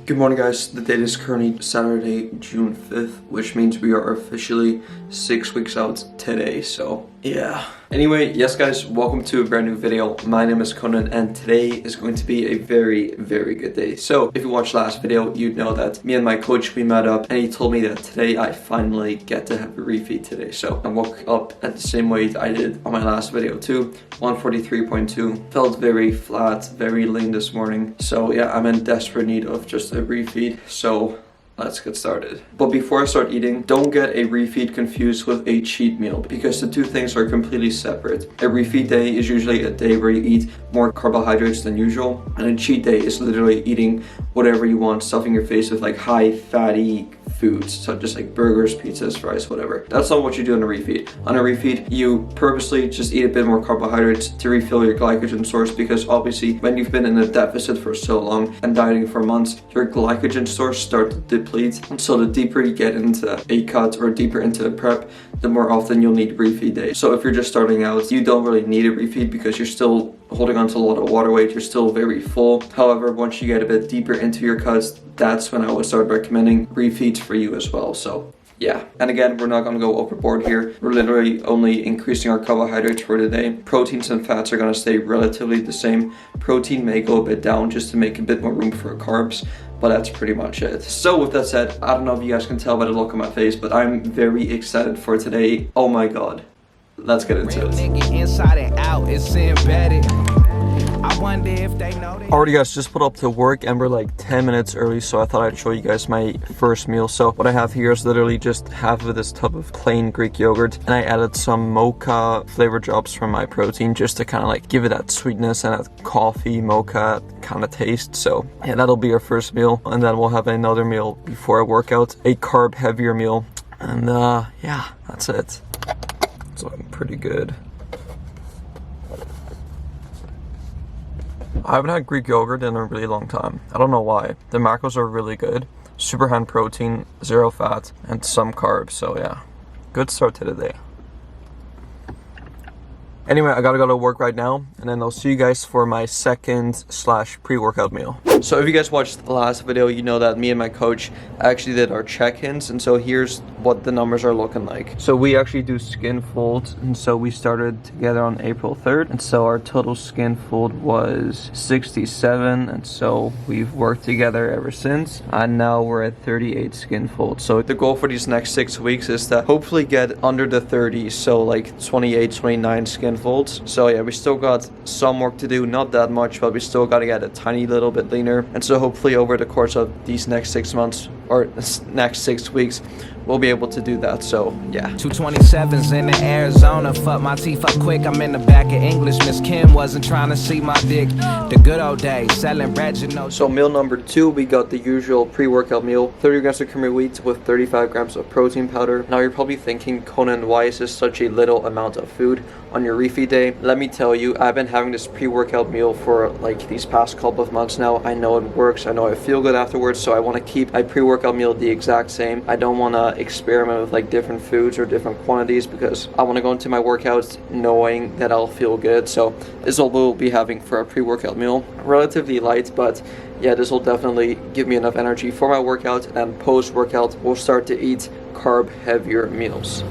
Good morning guys, the date is currently Saturday, June 5th, which means we are officially 6 weeks out today, so yeah. Anyway, yes guys, welcome to a brand new video. My name is Cohnan and today is going to be a very good day. So if you watched last video, you'd know that me and my coach, we met up and he told me that today I finally get to have a refeed today. So I woke up at the same weight I did on my last video too, 143.2. Felt very flat, very lean this morning. So yeah, I'm in desperate need of just a refeed. So let's get started. But before I start eating, don't get a refeed confused with a cheat meal because the two things are completely separate. A refeed day is usually a day where you eat more carbohydrates than usual, and a cheat day is literally eating whatever you want, stuffing your face with like high fatty foods such as like burgers, pizzas, fries, whatever. That's not what you do on a refeed. On a refeed, you purposely just eat a bit more carbohydrates to refill your glycogen source, because obviously when you've been in a deficit for so long and dieting for months, your glycogen stores start to deplete. And so the deeper you get into a cut or deeper into a prep, the more often you'll need refeed days. So if you're just starting out, you don't really need a refeed because you're still holding on to a lot of water weight, you're still very full. However, once you get a bit deeper into your cuts, that's when I would start recommending refeeds for you as well. So yeah, and again, we're not going to go overboard here. We're literally only increasing our carbohydrates for the day. Proteins and fats are going to stay relatively the same. Protein may go a bit down just to make a bit more room for carbs, but that's pretty much it. So with that said, I don't know if you guys can tell by the look on my face, but I'm very excited for today. Oh my god. Let's get into it. Inside and out, it's embedded. I wonder if they know. Alrighty guys, just put up to work and we're like 10 minutes early, so I thought I'd show you guys my first meal. So what I have here is literally just half of this tub of plain Greek yogurt, and I added some mocha flavor drops from my protein just to kind of like give it that sweetness and that coffee mocha kind of taste. So yeah, that'll be our first meal, and then we'll have another meal before I work out, a carb heavier meal, and yeah, that's it. It's looking pretty good. I haven't had Greek yogurt in a really long time. I don't know why. The macros are really good. Super high protein, 0 fat, and some carbs. So yeah, good start to the day. Anyway, I gotta go to work right now, and then I'll see you guys for my second / pre-workout meal. So if you guys watched the last video, you know that me and my coach actually did our check-ins, and so here's what the numbers are looking like. So we actually do skin folds, and so we started together on April 3rd, and so our total skin fold was 67, and so we've worked together ever since, and now we're at 38 skin folds. So the goal for these next 6 weeks is to hopefully get under the 30s, so like 28, 29 skin folds. So yeah, we still got some work to do, not that much, but we still got to get a tiny little bit leaner, and so hopefully over the course of these next 6 months or next 6 weeks we'll be able to do that. So yeah, 227s in the Arizona. Fuck my teeth up quick, I'm in the back of English. Miss Kim wasn't trying to see my dick. The good old days, selling bread, you know. So meal number 2, we got the usual pre-workout meal, 30 grams of creamy wheat with 35 grams of protein powder. Now you're probably thinking, Cohnan, why is this such a little amount of food on your refeed day? Let me tell you, I've been having this pre-workout meal for like these past couple of months now. I know it works, I know I feel good afterwards, so I want to keep my pre-workout meal the exact same. I don't want to experiment with like different foods or different quantities because I want to go into my workouts knowing that I'll feel good. So this is what we'll be having for a pre-workout meal. Relatively light, but yeah, this will definitely give me enough energy for my workout, and post-workout we'll start to eat carb heavier meals.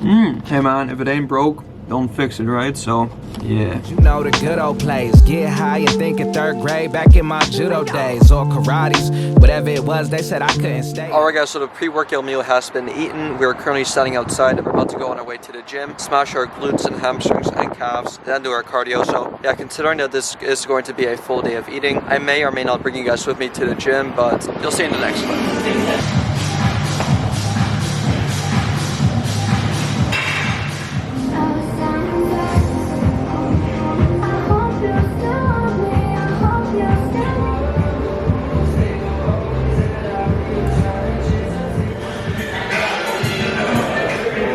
Hey man, if it ain't broke, don't fix it, right? So yeah, you know the good old plays. Get high and think in 3rd grade, back in my judo days, or karates, whatever it was, they said I couldn't stay. Alright guys, so the pre-workout meal has been eaten. We're currently standing outside and we're about to go on our way to the gym, smash our glutes and hamstrings and calves, then do our cardio. So yeah, considering that this is going to be a full day of eating, I may or may not bring you guys with me to the gym, but you'll see in the next one.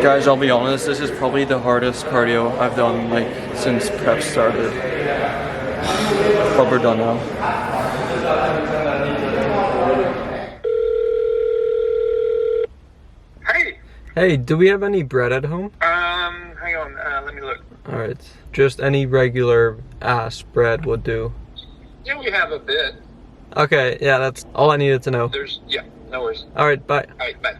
Guys, I'll be honest, this is probably the hardest cardio I've done like since prep started. But we're done now. Hey! Hey, do we have any bread at home? Hang on, let me look. Alright, just any regular ass bread would do. Yeah, we have a bit. Okay, yeah, that's all I needed to know. Yeah, no worries. Alright, bye. Alright, bye.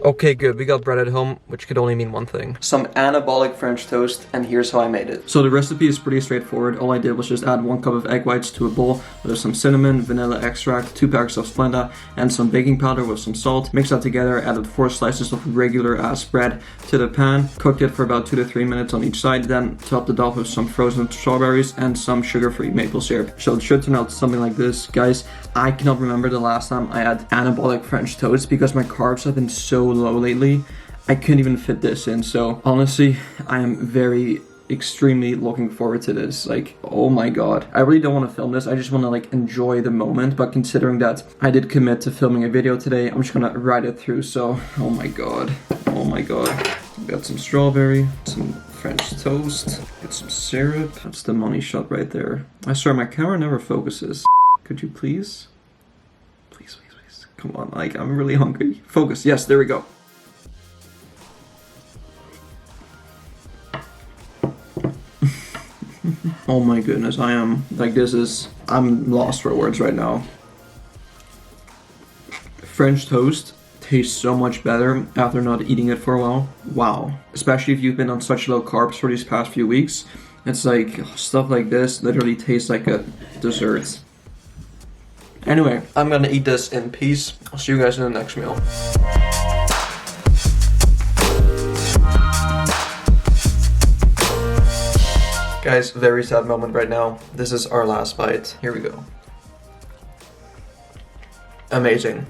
Okay, good. We got bread at home, which could only mean one thing. Some anabolic French toast, and here's how I made it. So the recipe is pretty straightforward. All I did was just add 1 cup of egg whites to a bowl with some cinnamon, vanilla extract, 2 packs of Splenda, and some baking powder with some salt. Mix that together, added 4 slices of regular ass bread to the pan, cooked it for about 2 to 3 minutes on each side, then topped it off with some frozen strawberries and some sugar-free maple syrup. So it should turn out something like this. Guys, I cannot remember the last time I had anabolic French toast because my carbs have been so low lately. I couldn't even fit this in. So honestly, I am very extremely looking forward to this. Like, oh my god, I really don't want to film this. I just want to like enjoy the moment, but considering that I did commit to filming a video today, I'm just gonna ride it through. So oh my god, got some strawberry, some French toast, get some syrup. That's the money shot right there. I swear my camera never focuses. Could you please come on, like I'm really hungry. Focus. Yes, there we go. Oh my goodness, I am like, I'm lost for words right now. French toast tastes so much better after not eating it for a while. Wow. Especially if you've been on such low carbs for these past few weeks. It's like stuff like this literally tastes like a dessert. Anyway, I'm gonna eat this in peace. I'll see you guys in the next meal. Guys, very sad moment right now. This is our last bite. Here we go. Amazing.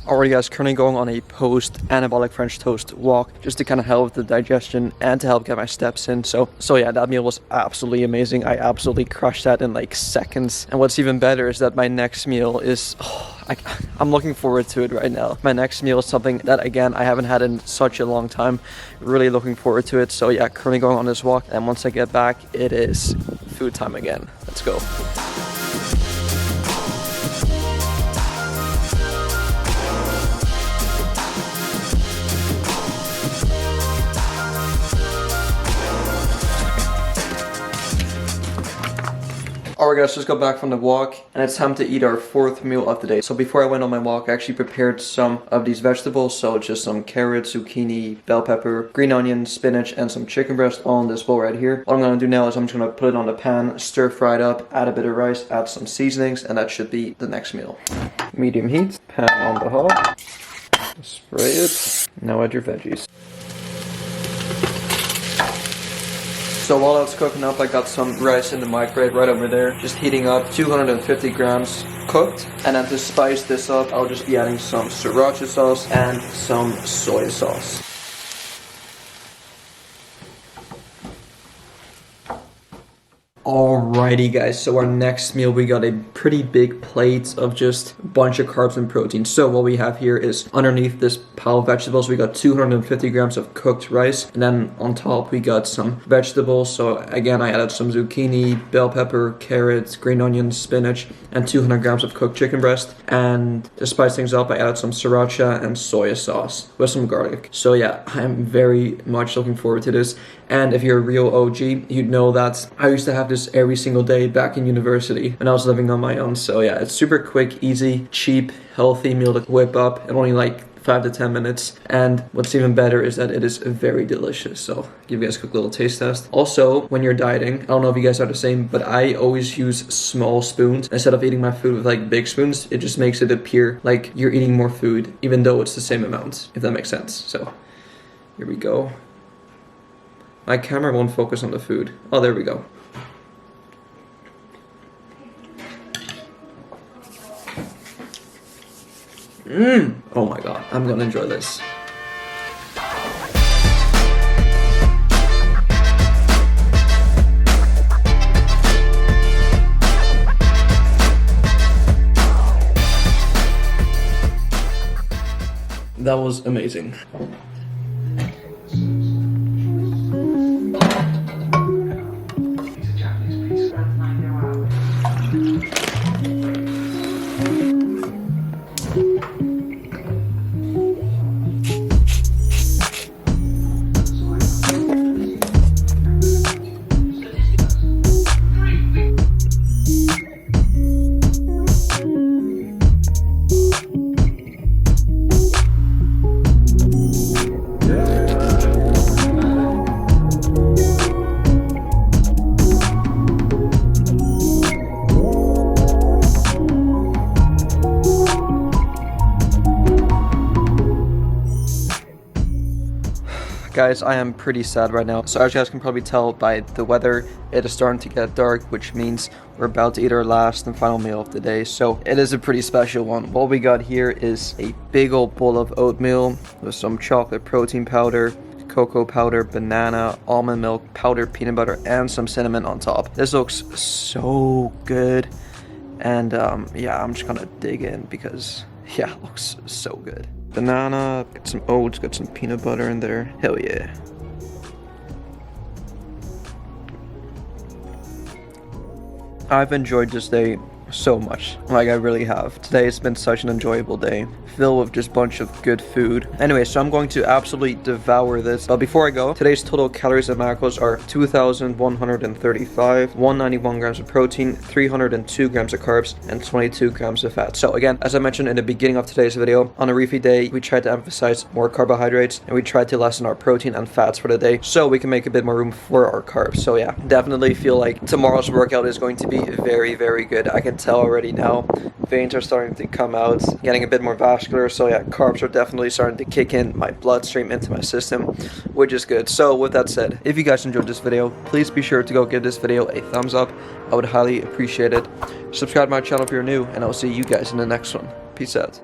Alright guys, currently going on a post-anabolic French toast walk just to kind of help with the digestion and to help get my steps in. So yeah, that meal was absolutely amazing. I absolutely crushed that in like seconds. And what's even better is that my next meal is... I'm looking forward to it right now. My next meal is something that, again, I haven't had in such a long time. Really looking forward to it. So yeah, currently going on this walk. And once I get back, it is food time again. Let's go. Alright guys, just got back from the walk and it's time to eat our 4th meal of the day. So before I went on my walk, I actually prepared some of these vegetables. So just some carrots, zucchini, bell pepper, green onion, spinach, and some chicken breast all in this bowl right here. What I'm going to do now is I'm just going to put it on the pan, stir fry it up, add a bit of rice, add some seasonings, and that should be the next meal. Medium heat, pan on the hob, spray it, now add your veggies. So while that's cooking up, I got some rice in the microwave right over there, just heating up, 250 grams cooked. And then to spice this up, I'll just be adding some sriracha sauce and some soy sauce. Alrighty guys, so our next meal, we got a pretty big plate of just a bunch of carbs and protein. So what we have here is underneath this pile of vegetables, we got 250 grams of cooked rice. And then on top, we got some vegetables. So again, I added some zucchini, bell pepper, carrots, green onions, spinach, and 200 grams of cooked chicken breast. And to spice things up, I added some sriracha and soy sauce with some garlic. So yeah, I'm very much looking forward to this. And if you're a real OG, you'd know that I used to have this every single day back in university when I was living on my own. So yeah, it's super quick, easy, cheap, healthy meal to whip up in only like 5 to 10 minutes. And what's even better is that it is very delicious. So I'll give you guys a quick little taste test. Also, when you're dieting, I don't know if you guys are the same, but I always use small spoons instead of eating my food with like big spoons. It just makes it appear like you're eating more food, even though it's the same amount, if that makes sense. So here we go. My camera won't focus on the food. Oh, there we go. Oh my god, I'm gonna enjoy this. That was amazing. guys, I am pretty sad right now. So as you guys can probably tell by the weather, it is starting to get dark, which means we're about to eat our last and final meal of the day. So it is a pretty special one. What we got here is a big old bowl of oatmeal with some chocolate protein powder, cocoa powder, banana, almond milk, powdered peanut butter, and some cinnamon on top. This looks so good. And yeah, I'm just gonna dig in because yeah, it looks so good. Banana, got some oats, got some peanut butter in there. Hell yeah. I've enjoyed this day so much. Like, I really have. Today has been such an enjoyable day, filled with just a bunch of good food. Anyway, so I'm going to absolutely devour this. But before I go, today's total calories and macros are 2,135, 191 grams of protein, 302 grams of carbs, and 22 grams of fat. So again, as I mentioned in the beginning of today's video, on a refeed day, we tried to emphasize more carbohydrates and we tried to lessen our protein and fats for the day so we can make a bit more room for our carbs. So yeah, definitely feel like tomorrow's workout is going to be very, very good. I can tell already now. Veins are starting to come out, getting a bit more vascular. So yeah, carbs are definitely starting to kick in my bloodstream into my system, which is good. So with that said, if you guys enjoyed this video, please be sure to go give this video a thumbs up. I would highly appreciate it. Subscribe to my channel if you're new, and I'll see you guys in the next one. Peace out.